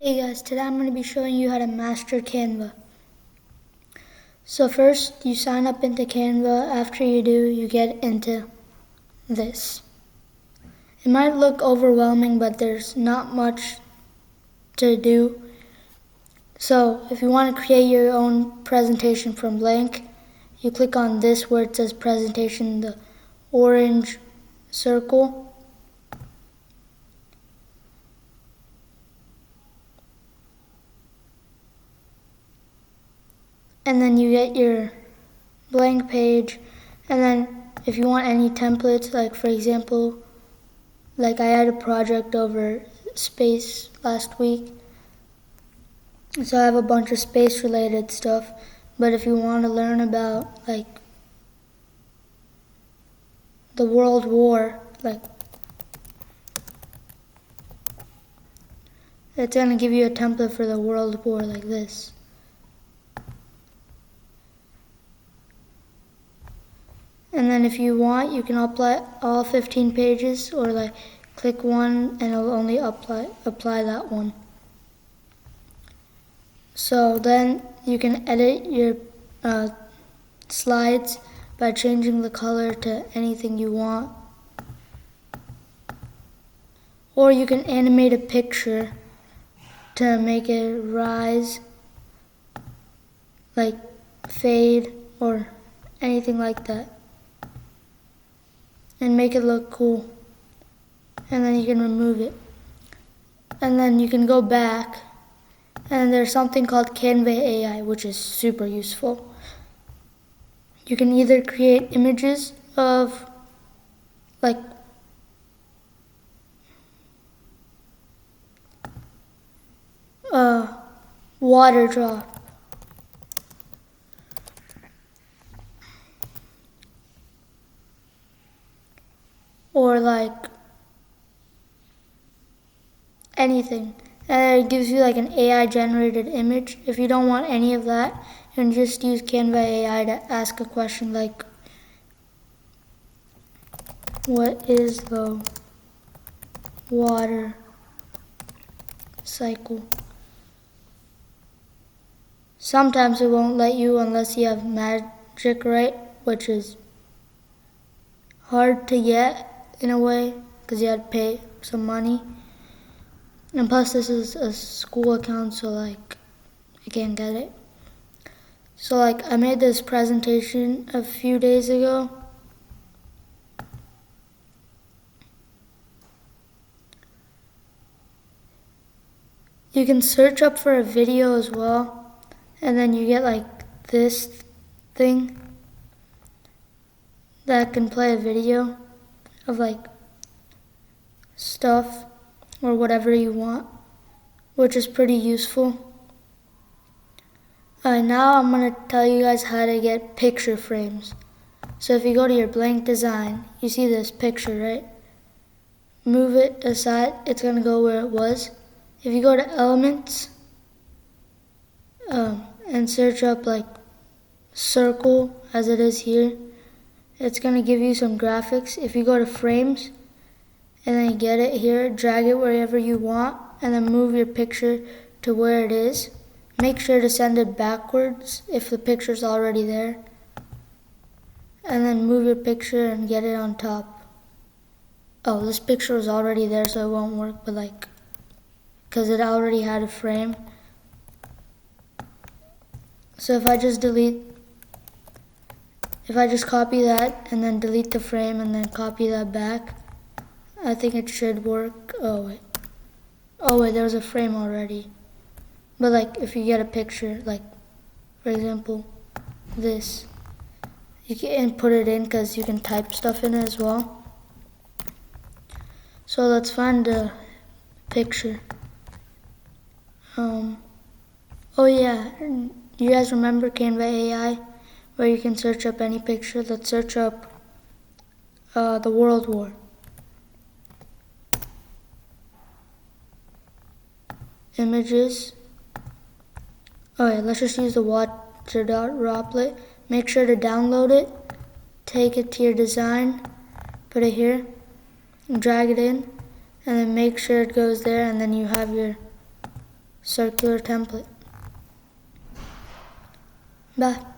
Hey guys, today I'm going to be showing you how to master Canva. So first, you sign up into Canva. After you do, you get into this. It might look overwhelming, but there's not much to do. So if you want to create your own presentation from blank, you click on this where it says presentation, the orange circle. And then you get your blank page, and then if you want any templates, like for example, like I had a project over space last week, so I have a bunch of space related stuff. But if you want to learn about like the World War, like it's going to give you a template for the World War like this. And then if you want, you can apply all 15 pages, or like click one and it'll only apply that one. So then you can edit your slides by changing the color to anything you want. Or you can animate a picture to make it rise, like fade or anything like that, and make it look cool. And then you can remove it. And then you can go back, and there's something called Canva AI, which is super useful. You can either create images of like a water drop, or like anything, and it gives you like an AI generated image. If you don't want any of that, you can just use Canva AI to ask a question like, what is the water cycle? Sometimes it won't let you unless you have magic right, which is hard to get in a way because you had to pay some money. And plus this is a school account, so like I can't get it. So like I made this presentation a few days ago. You can search up for a video as well, and then you get like this thing that can play a video of like stuff or whatever you want, which is pretty useful. Now I'm going to tell you guys how to get picture frames. So if you go to your blank design, you see this picture, right? Move it aside, it's going to go where it was. If you go to elements and search up like circle as it is here, it's going to give you some graphics. If you go to frames and then you get it here, drag it wherever you want, and then move your picture to where it is. Make sure to send it backwards if the picture's already there. And then move your picture and get it on top. Oh, this picture was already there, so it won't work, but like, because it already had a frame. So if I just copy that and then delete the frame and then copy that back, I think it should work. Oh wait, there was a frame already. But like if you get a picture, like for example this, you can put it in because you can type stuff in it as well. So let's find a picture. Oh yeah, you guys remember Canva AI where you can search up any picture? Let's search up the World War. Images. Okay, let's just use the water droplet. Make sure to download it. Take it to your design. Put it here. Drag it in. And then make sure it goes there. And then you have your circular template. Bye.